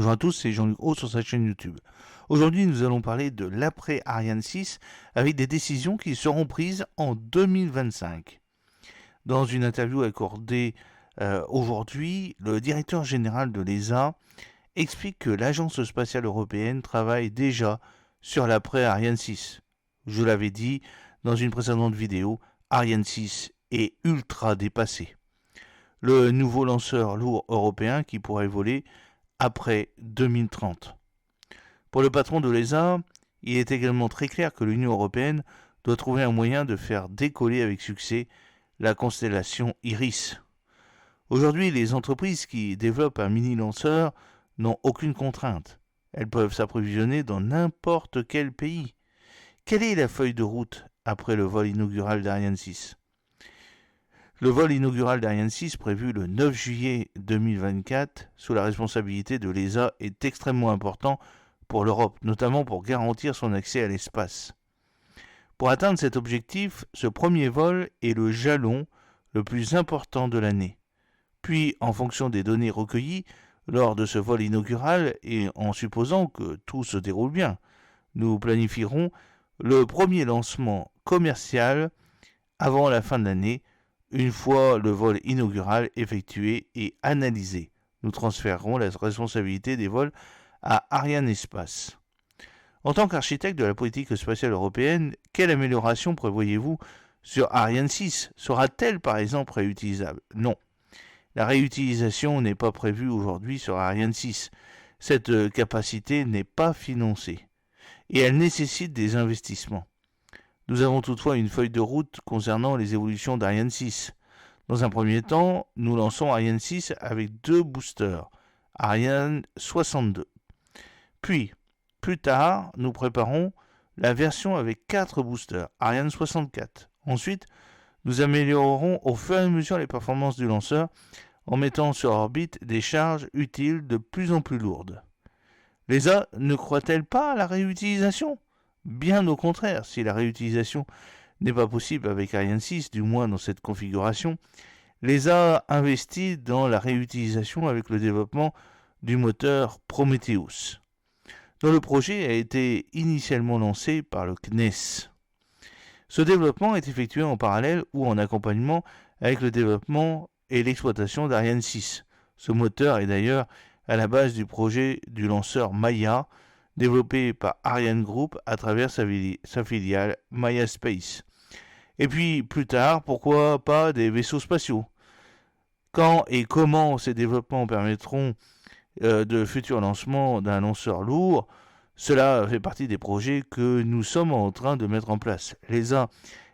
Bonjour à tous, c'est Jean-Luc Haut sur sa chaîne YouTube. Aujourd'hui, nous allons parler de l'après Ariane 6 avec des décisions qui seront prises en 2025. Dans une interview accordée aujourd'hui, le directeur général de l'ESA explique que l'Agence spatiale européenne travaille déjà sur l'après Ariane 6. Je l'avais dit dans une précédente vidéo, Ariane 6 est ultra dépassé. Le nouveau lanceur lourd européen qui pourrait voler après 2030. Pour le patron de l'ESA, il est également très clair que l'Union européenne doit trouver un moyen de faire décoller avec succès la constellation Iris. Aujourd'hui, les entreprises qui développent un mini-lanceur n'ont aucune contrainte. Elles peuvent s'approvisionner dans n'importe quel pays. Quelle est la feuille de route après le vol inaugural d'Ariane 6 ? Le vol inaugural d'Ariane 6, prévu le 9 juillet 2024, sous la responsabilité de l'ESA, est extrêmement important pour l'Europe, notamment pour garantir son accès à l'espace. Pour atteindre cet objectif, ce premier vol est le jalon le plus important de l'année. Puis, en fonction des données recueillies lors de ce vol inaugural et en supposant que tout se déroule bien, nous planifierons le premier lancement commercial avant la fin de l'année. Une fois le vol inaugural effectué et analysé, nous transférerons la responsabilité des vols à Ariane Espace. En tant qu'architecte de la politique spatiale européenne, quelle amélioration prévoyez-vous sur Ariane 6 ? Sera-t-elle par exemple réutilisable ? Non. La réutilisation n'est pas prévue aujourd'hui sur Ariane 6. Cette capacité n'est pas financée et elle nécessite des investissements. Nous avons toutefois une feuille de route concernant les évolutions d'Ariane 6. Dans un premier temps, nous lançons Ariane 6 avec 2 boosters, Ariane 62. Puis, plus tard, nous préparons la version avec 4 boosters, Ariane 64. Ensuite, nous améliorerons au fur et à mesure les performances du lanceur en mettant sur orbite des charges utiles de plus en plus lourdes. L'ESA ne croit-elle pas à la réutilisation ? Bien au contraire, si la réutilisation n'est pas possible avec Ariane 6, du moins dans cette configuration, l'ESA investit dans la réutilisation avec le développement du moteur Prometheus, dont le projet a été initialement lancé par le CNES. Ce développement est effectué en parallèle ou en accompagnement avec le développement et l'exploitation d'Ariane 6. Ce moteur est d'ailleurs à la base du projet du lanceur Maya, développé par Ariane Group à travers sa filiale Maya Space. Et puis plus tard, pourquoi pas des vaisseaux spatiaux ? Quand et comment ces développements permettront de futurs lancements d'un lanceur lourd, cela fait partie des projets que nous sommes en train de mettre en place. L'ESA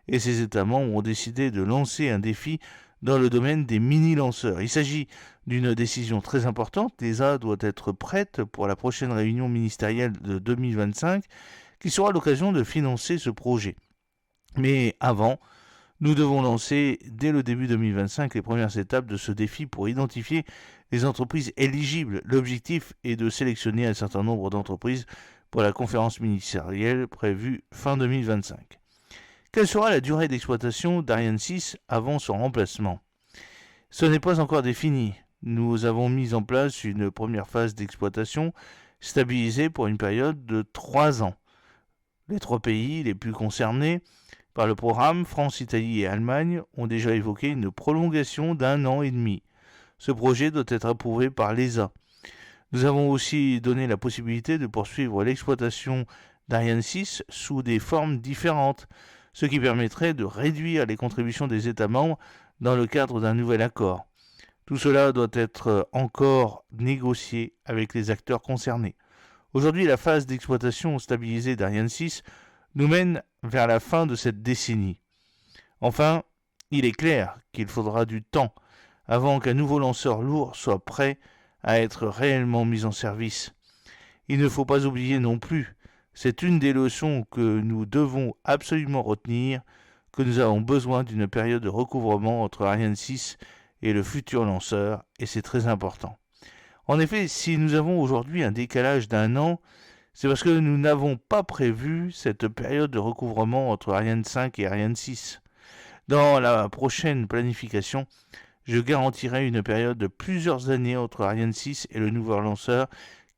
et ses États membres ont décidé de lancer un défi dans le domaine des mini-lanceurs. Il s'agit d'une décision très importante. L'ESA doit être prête pour la prochaine réunion ministérielle de 2025, qui sera l'occasion de financer ce projet. Mais avant, nous devons lancer dès le début 2025 les premières étapes de ce défi pour identifier les entreprises éligibles. L'objectif est de sélectionner un certain nombre d'entreprises pour la conférence ministérielle prévue fin 2025. Quelle sera la durée d'exploitation d'Ariane 6 avant son remplacement ? Ce n'est pas encore défini. Nous avons mis en place une première phase d'exploitation stabilisée pour une période de 3 ans. Les 3 pays les plus concernés par le programme, France, Italie et Allemagne, ont déjà évoqué une prolongation d'1 an et demi. Ce projet doit être approuvé par l'ESA. Nous avons aussi donné la possibilité de poursuivre l'exploitation d'Ariane 6 sous des formes différentes, ce qui permettrait de réduire les contributions des États membres dans le cadre d'un nouvel accord. Tout cela doit être encore négocié avec les acteurs concernés. Aujourd'hui, la phase d'exploitation stabilisée d'Ariane 6 nous mène vers la fin de cette décennie. Enfin, il est clair qu'il faudra du temps avant qu'un nouveau lanceur lourd soit prêt à être réellement mis en service. Il ne faut pas oublier non plus, c'est une des leçons que nous devons absolument retenir, que nous avons besoin d'une période de recouvrement entre Ariane 6 et le futur lanceur, et c'est très important. En effet, si nous avons aujourd'hui un décalage d'1 an, c'est parce que nous n'avons pas prévu cette période de recouvrement entre Ariane 5 et Ariane 6. Dans la prochaine planification, je garantirai une période de plusieurs années entre Ariane 6 et le nouveau lanceur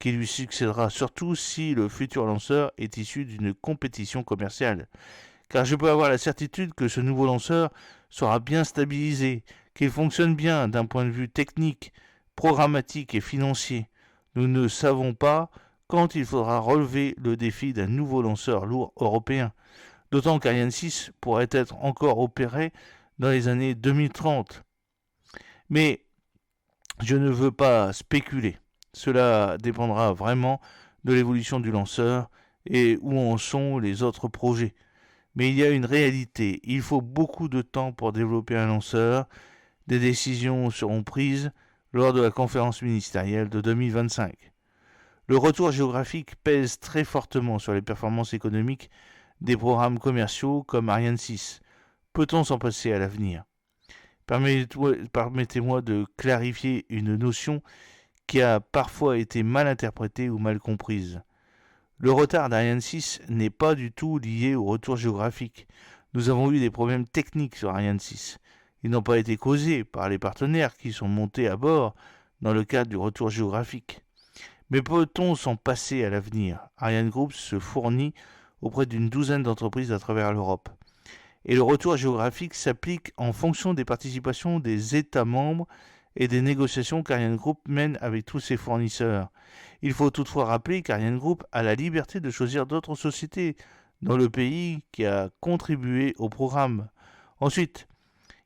qui lui succédera, surtout si le futur lanceur est issu d'une compétition commerciale. Car je peux avoir la certitude que ce nouveau lanceur sera bien stabilisé, qu'il fonctionne bien d'un point de vue technique, programmatique et financier. Nous ne savons pas quand il faudra relever le défi d'un nouveau lanceur lourd européen, d'autant qu'Ariane 6 pourrait être encore opéré dans les années 2030. Mais je ne veux pas spéculer. Cela dépendra vraiment de l'évolution du lanceur et où en sont les autres projets. Mais il y a une réalité, il faut beaucoup de temps pour développer un lanceur. Des décisions seront prises lors de la conférence ministérielle de 2025. Le retour géographique pèse très fortement sur les performances économiques des programmes commerciaux comme Ariane 6. Peut-on s'en passer à l'avenir ? Permettez-moi de clarifier une notion qui a parfois été mal interprétée ou mal comprise. Le retard d'Ariane 6 n'est pas du tout lié au retour géographique. Nous avons eu des problèmes techniques sur Ariane 6. Ils n'ont pas été causés par les partenaires qui sont montés à bord dans le cadre du retour géographique. Mais peut-on s'en passer à l'avenir ? Ariane Group se fournit auprès d'une douzaine d'entreprises à travers l'Europe. Et le retour géographique s'applique en fonction des participations des États membres et des négociations qu'Ariane Group mène avec tous ses fournisseurs. Il faut toutefois rappeler qu'Ariane Group a la liberté de choisir d'autres sociétés dans le pays qui a contribué au programme. Ensuite,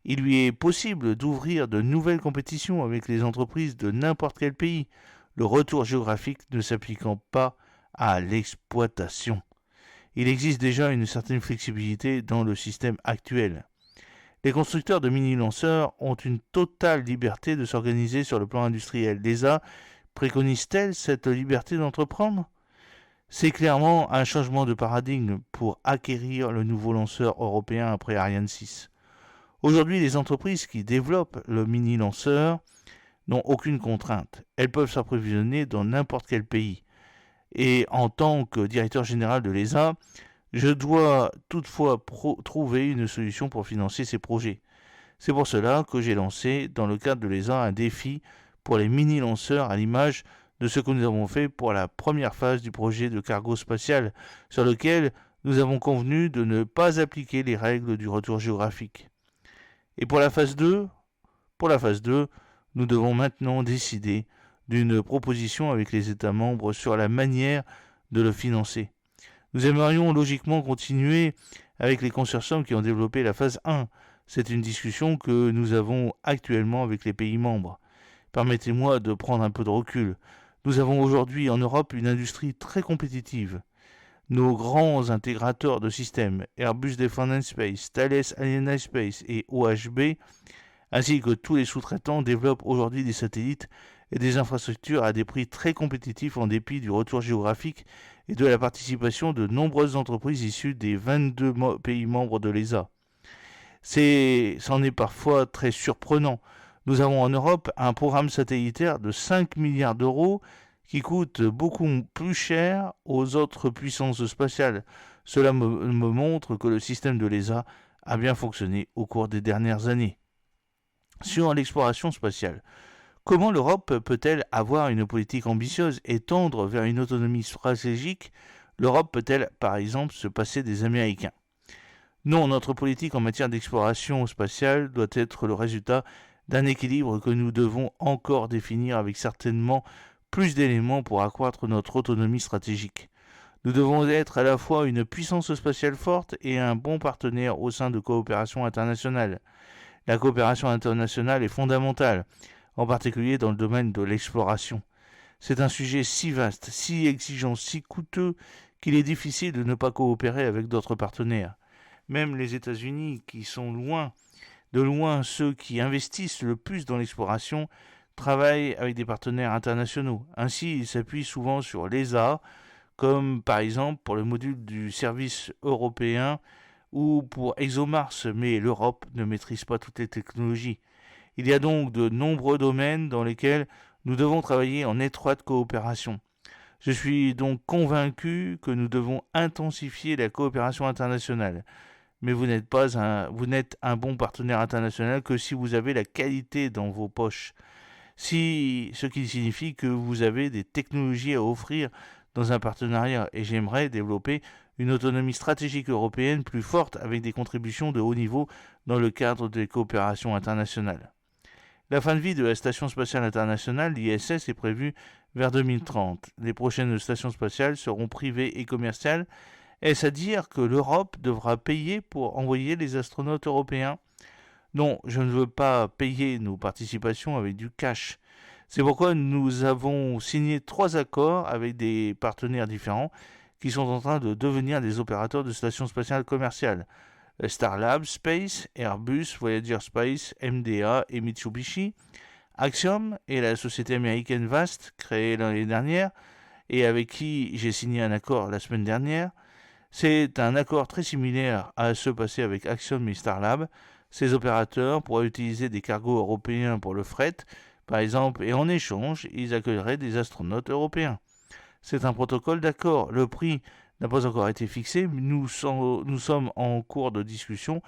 il lui est possible d'ouvrir de nouvelles compétitions avec les entreprises de n'importe quel pays, le retour géographique ne s'appliquant pas à l'exploitation. Il existe déjà une certaine flexibilité dans le système actuel. Les constructeurs de mini-lanceurs ont une totale liberté de s'organiser sur le plan industriel. L'ESA préconise-t-elle cette liberté d'entreprendre ? C'est clairement un changement de paradigme pour acquérir le nouveau lanceur européen après Ariane 6. Aujourd'hui, les entreprises qui développent le mini-lanceur n'ont aucune contrainte. Elles peuvent s'approvisionner dans n'importe quel pays. Et en tant que directeur général de l'ESA, je dois toutefois trouver une solution pour financer ces projets. C'est pour cela que j'ai lancé, dans le cadre de l'ESA, un défi pour les mini-lanceurs à l'image de ce que nous avons fait pour la première phase du projet de cargo spatial, sur lequel nous avons convenu de ne pas appliquer les règles du retour géographique. Et pour la phase 2, nous devons maintenant décider d'une proposition avec les États membres sur la manière de le financer. Nous aimerions logiquement continuer avec les consortiums qui ont développé la phase 1. C'est une discussion que nous avons actuellement avec les pays membres. Permettez-moi de prendre un peu de recul. Nous avons aujourd'hui en Europe une industrie très compétitive. Nos grands intégrateurs de systèmes, Airbus Defence Space, Thales Alenia Space et OHB, ainsi que tous les sous-traitants, développent aujourd'hui des satellites et des infrastructures à des prix très compétitifs en dépit du retour géographique et de la participation de nombreuses entreprises issues des 22 pays membres de l'ESA. C'en est parfois très surprenant. Nous avons en Europe un programme satellitaire de 5 milliards d'euros qui coûte beaucoup plus cher aux autres puissances spatiales. Cela me montre que le système de l'ESA a bien fonctionné au cours des dernières années. Sur l'exploration spatiale, comment l'Europe peut-elle avoir une politique ambitieuse et tendre vers une autonomie stratégique ? L'Europe peut-elle, par exemple, se passer des Américains ? Non, notre politique en matière d'exploration spatiale doit être le résultat d'un équilibre que nous devons encore définir avec certainement plus d'éléments pour accroître notre autonomie stratégique. Nous devons être à la fois une puissance spatiale forte et un bon partenaire au sein de coopérations internationales. La coopération internationale est fondamentale, en particulier dans le domaine de l'exploration. C'est un sujet si vaste, si exigeant, si coûteux qu'il est difficile de ne pas coopérer avec d'autres partenaires. Même les États-Unis, qui sont de loin ceux qui investissent le plus dans l'exploration, travaillent avec des partenaires internationaux. Ainsi, ils s'appuient souvent sur l'ESA, comme par exemple pour le module du service européen ou pour ExoMars, mais l'Europe ne maîtrise pas toutes les technologies. Il y a donc de nombreux domaines dans lesquels nous devons travailler en étroite coopération. Je suis donc convaincu que nous devons intensifier la coopération internationale. Mais vous n'êtes un bon partenaire international que si vous avez la qualité dans vos poches. Ce qui signifie que vous avez des technologies à offrir dans un partenariat et j'aimerais développer une autonomie stratégique européenne plus forte avec des contributions de haut niveau dans le cadre des coopérations internationales. La fin de vie de la Station spatiale internationale, l'ISS, est prévue vers 2030. Les prochaines stations spatiales seront privées et commerciales. Est-ce à dire que l'Europe devra payer pour envoyer les astronautes européens? Non, je ne veux pas payer nos participations avec du cash. C'est pourquoi nous avons signé 3 accords avec des partenaires différents qui sont en train de devenir des opérateurs de stations spatiales commerciales. Starlab Space, Airbus, Voyager Space, MDA et Mitsubishi. Axiom est la société américaine Vast, créée l'année dernière et avec qui j'ai signé un accord la semaine dernière. C'est un accord très similaire à ceux passés avec Axiom et Starlab. Ces opérateurs pourraient utiliser des cargos européens pour le fret, par exemple, et en échange, ils accueilleraient des astronautes européens. C'est un protocole d'accord. Le prix n'a pas encore été fixé, nous sommes en cours de discussion,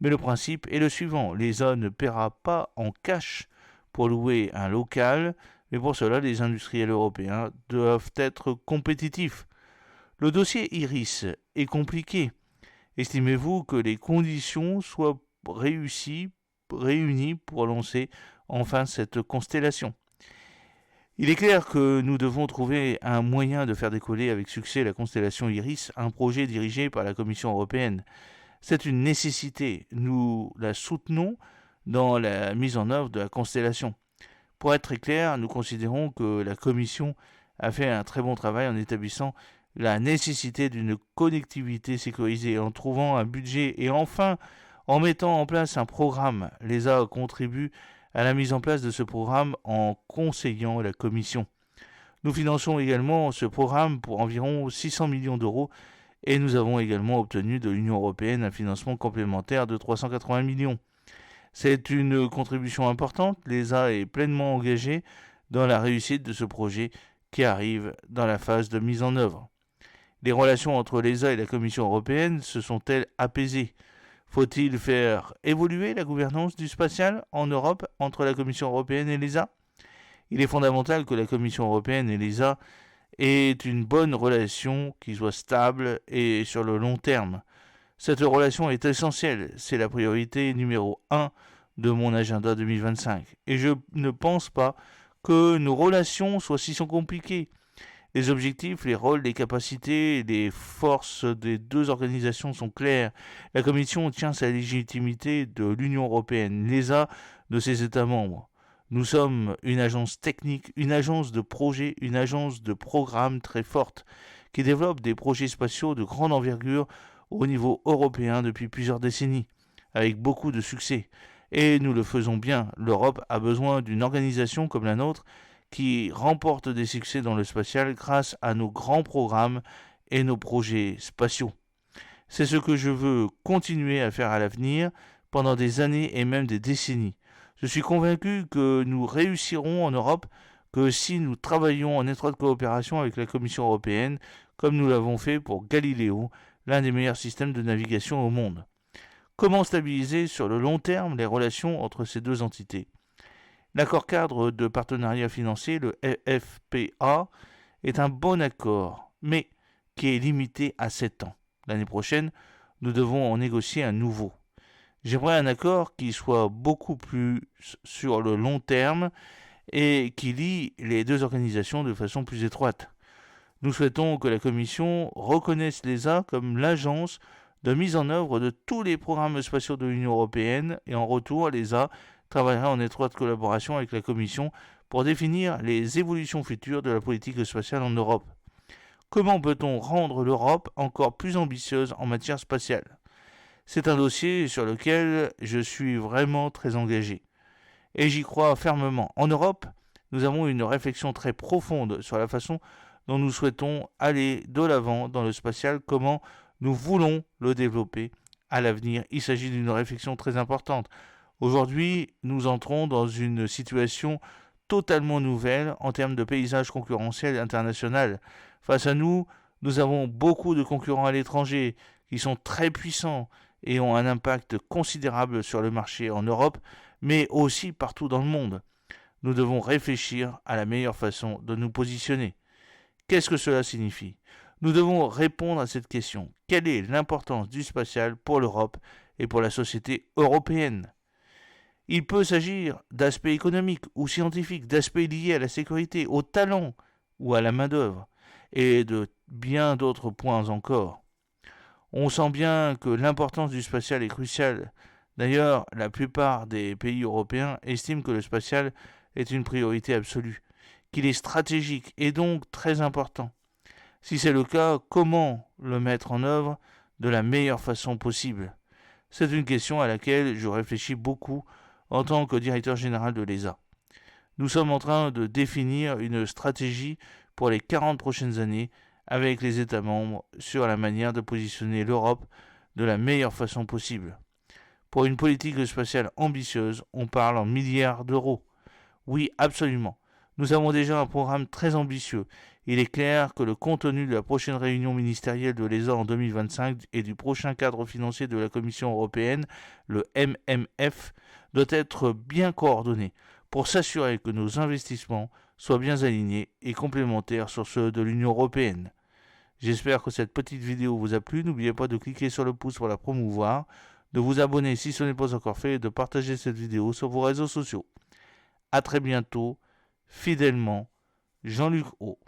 mais le principe est le suivant. L'ESA ne paiera pas en cash pour louer un local, mais pour cela, les industriels européens doivent être compétitifs. Le dossier Iris est compliqué. Estimez-vous que les conditions soient réunies pour lancer enfin cette constellation? Il est clair que nous devons trouver un moyen de faire décoller avec succès la constellation Iris, un projet dirigé par la Commission européenne. C'est une nécessité, nous la soutenons dans la mise en œuvre de la constellation. Pour être très clair, nous considérons que la Commission a fait un très bon travail en établissant la nécessité d'une connectivité sécurisée, en trouvant un budget et enfin en mettant en place un programme. L'ESA contribue à la mise en place de ce programme en conseillant la Commission. Nous finançons également ce programme pour environ 600 millions d'euros et nous avons également obtenu de l'Union européenne un financement complémentaire de 380 millions. C'est une contribution importante, l'ESA est pleinement engagée dans la réussite de ce projet qui arrive dans la phase de mise en œuvre. Les relations entre l'ESA et la Commission européenne se sont-elles apaisées? Faut-il faire évoluer la gouvernance du spatial en Europe entre la Commission européenne et l'ESA? Il est fondamental que la Commission européenne et l'ESA aient une bonne relation qui soit stable et sur le long terme. Cette relation est essentielle, c'est la priorité numéro 1 de mon agenda 2025. Et je ne pense pas que nos relations soient si compliquées. Les objectifs, les rôles, les capacités, les forces des deux organisations sont clairs. La Commission tient sa légitimité de l'Union européenne, l'ESA de ses États membres. Nous sommes une agence technique, une agence de projet, une agence de programme très forte, qui développe des projets spatiaux de grande envergure au niveau européen depuis plusieurs décennies, avec beaucoup de succès. Et nous le faisons bien. L'Europe a besoin d'une organisation comme la nôtre qui remporte des succès dans le spatial grâce à nos grands programmes et nos projets spatiaux. C'est ce que je veux continuer à faire à l'avenir pendant des années et même des décennies. Je suis convaincu que nous réussirons en Europe que si nous travaillons en étroite coopération avec la Commission européenne, comme nous l'avons fait pour Galileo, l'un des meilleurs systèmes de navigation au monde. Comment stabiliser sur le long terme les relations entre ces deux entités? L'accord cadre de partenariat financier, le FPA, est un bon accord, mais qui est limité à 7 ans. L'année prochaine, nous devons en négocier un nouveau. J'aimerais un accord qui soit beaucoup plus sur le long terme et qui lie les deux organisations de façon plus étroite. Nous souhaitons que la Commission reconnaisse l'ESA comme l'agence de mise en œuvre de tous les programmes spatiaux de l'Union européenne et en retour, l'ESA travaillera en étroite collaboration avec la Commission pour définir les évolutions futures de la politique spatiale en Europe. Comment peut-on rendre l'Europe encore plus ambitieuse en matière spatiale? C'est un dossier sur lequel je suis vraiment très engagé. Et j'y crois fermement. En Europe, nous avons une réflexion très profonde sur la façon dont nous souhaitons aller de l'avant dans le spatial, comment nous voulons le développer à l'avenir. Il s'agit d'une réflexion très importante. Aujourd'hui, nous entrons dans une situation totalement nouvelle en termes de paysage concurrentiel international. Face à nous, nous avons beaucoup de concurrents à l'étranger qui sont très puissants et ont un impact considérable sur le marché en Europe, mais aussi partout dans le monde. nous devons réfléchir à la meilleure façon de nous positionner. Qu'est-ce que cela signifie? Nous devons répondre à cette question. Quelle est l'importance du spatial pour l'Europe et pour la société européenne? Il peut s'agir d'aspects économiques ou scientifiques, d'aspects liés à la sécurité, au talent ou à la main-d'œuvre, et de bien d'autres points encore. On sent bien que l'importance du spatial est cruciale. D'ailleurs, la plupart des pays européens estiment que le spatial est une priorité absolue, qu'il est stratégique et donc très important. Si c'est le cas, comment le mettre en œuvre de la meilleure façon possible? C'est une question à laquelle je réfléchis beaucoup en tant que directeur général de l'ESA. Nous sommes en train de définir une stratégie pour les 40 prochaines années avec les États membres sur la manière de positionner l'Europe de la meilleure façon possible. Pour une politique spatiale ambitieuse, on parle en milliards d'euros. Oui, absolument. Nous avons déjà un programme très ambitieux. Il est clair que le contenu de la prochaine réunion ministérielle de l'ESA en 2025 et du prochain cadre financier de la Commission européenne, le MMF, doit être bien coordonné pour s'assurer que nos investissements soient bien alignés et complémentaires sur ceux de l'Union européenne. J'espère que cette petite vidéo vous a plu. N'oubliez pas de cliquer sur le pouce pour la promouvoir, de vous abonner si ce n'est pas encore fait et de partager cette vidéo sur vos réseaux sociaux. A très bientôt, fidèlement, Jean-Luc O.